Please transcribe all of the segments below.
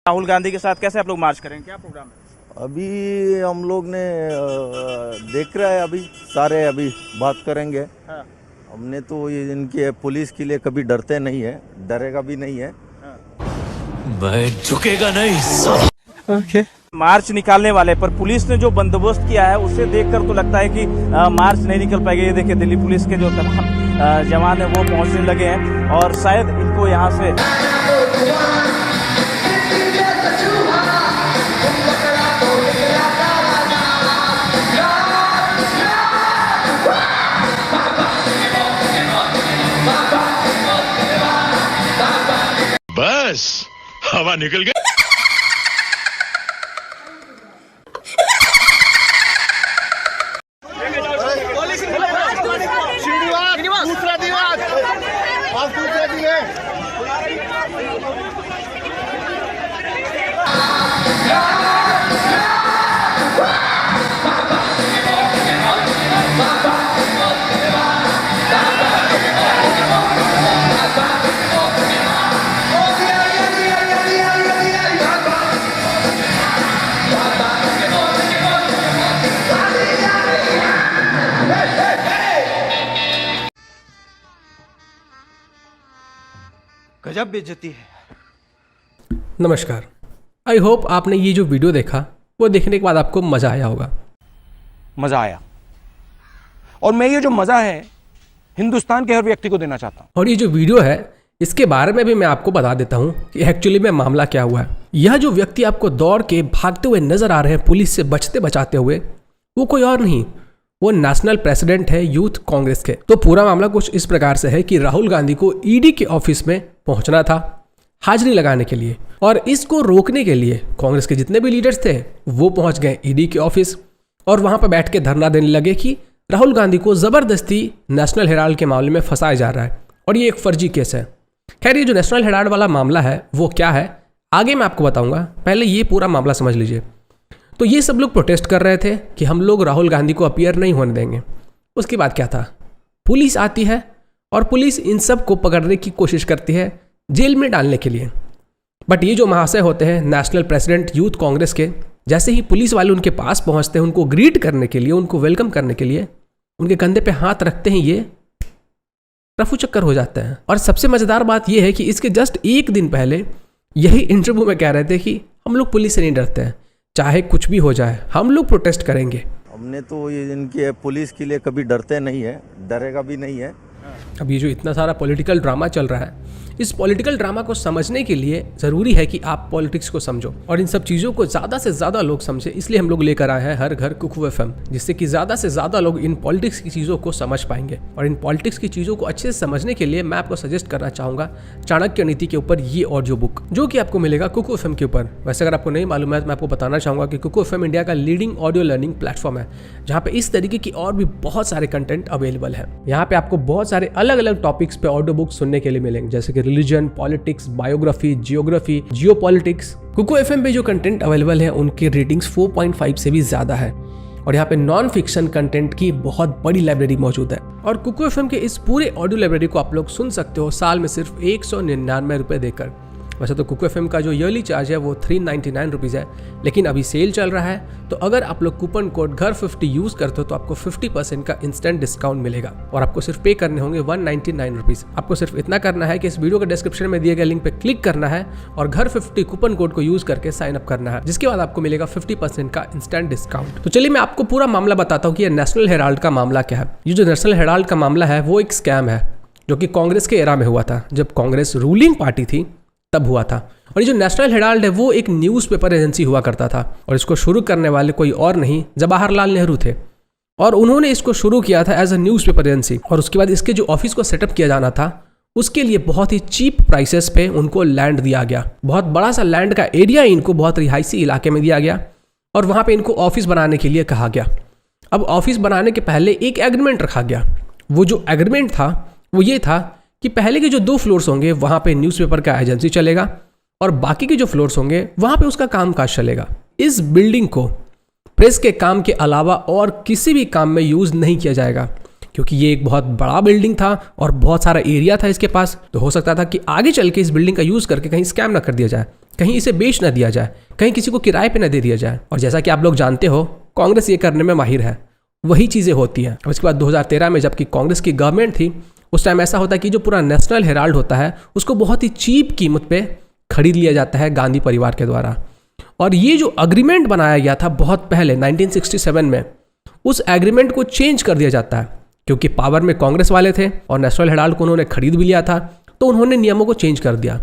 राहुल गांधी के साथ कैसे आप लोग मार्च करेंगे, क्या प्रोग्राम है? अभी हम लोग ने देख रहा है, अभी सारे अभी बात करेंगे। हाँ। हमने तो ये इनके पुलिस के लिए कभी डरते नहीं है, डरेगा भी नहीं है। मैं झुकेगा नहीं। ओके। मार्च निकालने वाले पर पुलिस ने जो बंदोबस्त किया है उसे देखकर तो लगता है कि मार्च नहीं निकल पाएगा। ये देखिए दिल्ली पुलिस के जो तमाम जवान है वो पहुंचने लगे हैं और शायद इनको यहाँ से बस हवा निकल गई। दूसरा दिवस आज दूसरे दिन है। गजब बेइज्जती है। नमस्कार। आई होप आपने ये जो वीडियो देखा वो देखने के बाद आपको मज़ा आया होगा। मज़ा आया, और मैं ये जो मज़ा है हिंदुस्तान के हर व्यक्ति को देना चाहता हूँ। और ये जो वीडियो है इसके बारे में भी मैं आपको बता देता हूँ कि एक्चुअली में मामला क्या हुआ है। यह जो व्यक्ति आपको दौड़ के भागते हुए नजर आ रहे हैं पुलिस से बचते बचाते हुए, वो कोई और नहीं, वो नेशनल प्रेसिडेंट है यूथ कांग्रेस के। तो पूरा मामला कुछ इस प्रकार से है कि राहुल गांधी को ईडी के ऑफिस में पहुंचना था हाजिरी लगाने के लिए, और इसको रोकने के लिए कांग्रेस के जितने भी लीडर्स थे वो पहुंच गए ईडी के ऑफिस और वहां पर बैठ के धरना देने लगे कि राहुल गांधी को जबरदस्ती नेशनल हेराल्ड के मामले में फंसाया जा रहा है और ये एक फर्जी केस है। खैर, ये जो नेशनल हेराल्ड वाला मामला है वो क्या है आगे मैं आपको बताऊंगा, पहले ये पूरा मामला समझ लीजिए। तो ये सब लोग प्रोटेस्ट कर रहे थे कि हम लोग राहुल गांधी को अपीयर नहीं होने देंगे। उसके बाद क्या था, पुलिस आती है और पुलिस इन सब को पकड़ने की कोशिश करती है जेल में डालने के लिए। बट ये जो महाशय होते हैं नेशनल प्रेसिडेंट यूथ कांग्रेस के, जैसे ही पुलिस वाले उनके पास पहुंचते हैं उनको ग्रीट करने के लिए, उनको वेलकम करने के लिए, उनके कंधे पे हाथ रखते हैं, ये रफू चक्कर हो जाता है। और सबसे मजेदार बात यह है कि इसके जस्ट एक दिन पहले यही इंटरव्यू में कह रहे थे कि हम लोग पुलिस से नहीं डरते हैं, चाहे कुछ भी हो जाए हम लोग प्रोटेस्ट करेंगे। हमने तो ये इनके पुलिस के लिए कभी डरते नहीं है, डरेगा भी नहीं है। अब ये जो इतना सारा पॉलिटिकल ड्रामा चल रहा है, इस पॉलिटिकल ड्रामा को समझने के लिए ज़रूरी है कि आप पॉलिटिक्स को समझो और इन सब चीज़ों को ज़्यादा से ज़्यादा लोग समझे। इसलिए हम लोग लेकर आए हैं हर घर कुकू एफएम, जिससे कि ज़्यादा से ज़्यादा लोग इन पॉलिटिक्स की चीज़ों को समझ पाएंगे। और इन पॉलिटिक्स की चीज़ों को अच्छे से समझने के लिए मैं आपको सजेस्ट करना चाहूँगा चाणक्य नीति के ऊपर ये ऑडियो बुक, जो कि आपको मिलेगा कुकू एफएम के ऊपर। वैसे अगर आपको नहीं मालूम है तो मैं आपको बताना चाहूँगा कि कुकू एफएम इंडिया का लीडिंग ऑडियो लर्निंग प्लेटफॉर्म है, जहाँ पे इस तरीके की और भी बहुत सारे कंटेंट अवेलेबल है। यहाँ पे आपको बहुत सारे अलग अलग टॉपिक्स पे ऑडियो बुक सुनने के लिए मिलेंगे, जैसे कि religion, politics, biography, geography, geopolitics. Kuku FM पे जो कंटेंट अवेलेबल है उनकी रेटिंग्स 4.5 से भी ज्यादा है और यहाँ पे नॉन फिक्शन कंटेंट की बहुत बड़ी लाइब्रेरी मौजूद है। और कुकू एफएम के इस पूरे ऑडियो लाइब्रेरी को आप लोग सुन सकते हो साल में सिर्फ 199 रुपये देकर। वैसे तो कुकू एफएम का जो ईयरली चार्ज है वो 399 रुपीज़ है, लेकिन अभी सेल चल रहा है तो अगर आप लोग कूपन कोड घर50 यूज़ करते हो तो आपको 50% का इंस्टेंट डिस्काउंट मिलेगा और आपको सिर्फ पे करने होंगे 199 रुपीज़। आपको सिर्फ इतना करना है कि इस वीडियो के डिस्क्रिप्शन में दिए गए लिंक पे क्लिक करना है और घर50 कूपन कोड को यूज़ करके साइन अप करना है, जिसके बाद आपको मिलेगा 50% का इंस्टेंट डिस्काउंट। तो चलिए मैं आपको पूरा मामला बताता हूँ कि ये नेशनल हेराल्ड का मामला क्या है। ये जो नेशनल हेराल्ड का मामला है वो एक स्कैम है जो कि कांग्रेस के एरा में हुआ था, जब कांग्रेस रूलिंग पार्टी थी तब हुआ था। और ये जो नेशनल हेराल्ड है वो एक न्यूज़पेपर एजेंसी हुआ करता था और इसको शुरू करने वाले कोई और नहीं जवाहरलाल नेहरू थे और उन्होंने इसको शुरू किया था एज अ न्यूज़पेपर एजेंसी। और उसके बाद इसके जो ऑफिस को सेटअप किया जाना था उसके लिए बहुत ही चीप प्राइसेस पे उनको लैंड दिया गया। बहुत बड़ा सा लैंड का एरिया इनको बहुत रिहायशी इलाके में दिया गया और वहाँ पे इनको ऑफिस बनाने के लिए कहा गया। अब ऑफिस बनाने के पहले एक एग्रीमेंट रखा गया। वो जो एग्रीमेंट था वो ये था कि पहले के जो 2 फ्लोर्स होंगे वहाँ पे न्यूज़पेपर का एजेंसी चलेगा और बाकी के जो फ्लोर्स होंगे वहाँ पे उसका कामकाज चलेगा। इस बिल्डिंग को प्रेस के काम के अलावा और किसी भी काम में यूज़ नहीं किया जाएगा, क्योंकि ये एक बहुत बड़ा बिल्डिंग था और बहुत सारा एरिया था इसके पास। तो हो सकता था कि आगे चल के इस बिल्डिंग का यूज़ करके कहीं स्कैम ना कर दिया जाए, कहीं इसे बेच न दिया जाए, कहीं किसी को किराए पे न दे दिया जाए। और जैसा कि आप लोग जानते हो, कांग्रेस ये करने में माहिर है, वही चीज़ें होती हैं। अब इसके बाद 2013 में जबकि कांग्रेस की गवर्नमेंट थी, उस टाइम ऐसा होता है कि जो पूरा नेशनल हेराल्ड होता है उसको बहुत ही चीप कीमत पे खरीद लिया जाता है गांधी परिवार के द्वारा। और ये जो अग्रीमेंट बनाया गया था बहुत पहले 1967 में, उस एग्रीमेंट को चेंज कर दिया जाता है क्योंकि पावर में कांग्रेस वाले थे और नेशनल हेराल्ड को उन्होंने खरीद भी लिया था, तो उन्होंने नियमों को चेंज कर दिया।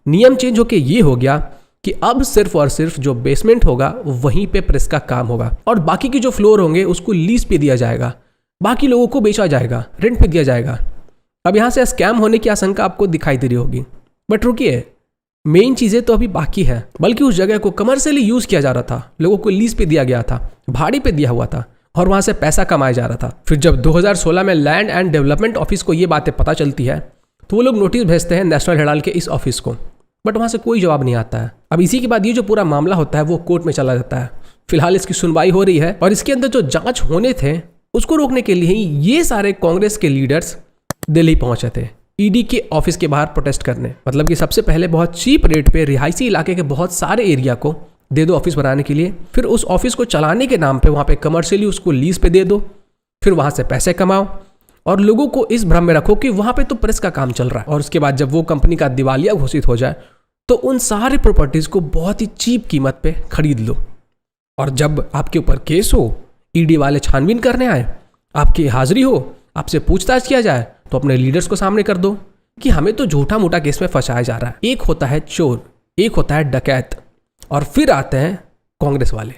नियम चेंज होके ये हो गया कि अब सिर्फ और सिर्फ जो बेसमेंट होगा वहीं पे प्रेस का काम होगा और बाकी के जो फ्लोर होंगे उसको लीज पे दिया जाएगा, बाकी लोगों को बेचा जाएगा, रेंट पे दिया जाएगा। अब यहाँ से स्कैम होने की आशंका आपको दिखाई दे रही होगी, बट रुकिए, मेन चीज़ें तो अभी बाकी है। बल्कि उस जगह को कमर्शियली यूज़ किया जा रहा था, लोगों को लीज पे दिया गया था, भाड़े पे दिया हुआ था और वहाँ से पैसा कमाया जा रहा था। फिर जब 2016 में लैंड एंड डेवलपमेंट ऑफिस को ये बातें पता चलती है तो वो लोग नोटिस भेजते हैं नेशनल हेराल्ड के इस ऑफिस को, बट वहाँ से कोई जवाब नहीं आता है। अब इसी के बाद ये जो पूरा मामला होता है वो कोर्ट में चला जाता है। फिलहाल इसकी सुनवाई हो रही है और इसके अंदर जो जांच होने थे उसको रोकने के लिए ही ये सारे कांग्रेस के लीडर्स दिल्ली पहुंचे थे ईडी के ऑफिस के बाहर प्रोटेस्ट करने। मतलब कि सबसे पहले बहुत चीप रेट पे रिहायशी इलाके के बहुत सारे एरिया को दे दो ऑफिस बनाने के लिए, फिर उस ऑफिस को चलाने के नाम पे वहाँ पे कमर्शियली उसको लीज पे दे दो, फिर वहाँ से पैसे कमाओ और लोगों को इस भ्रम में रखो कि वहाँ पे तो प्रेस का काम चल रहा है। और उसके बाद जब वो कंपनी का दिवालिया घोषित हो जाए तो उन सारे प्रॉपर्टीज़ को बहुत ही चीप कीमत पे खरीद लो और जब आपके ऊपर केस हो, ईडी वाले छानबीन करने आए, आपकी हाजिरी हो, आपसे पूछताछ किया जाए, तो अपने लीडर्स को सामने कर दो कि हमें तो झूठा मोटा केस में फंसाया जा रहा है। एक होता है चोर, एक होता है डकैत और फिर आते हैं कांग्रेस वाले।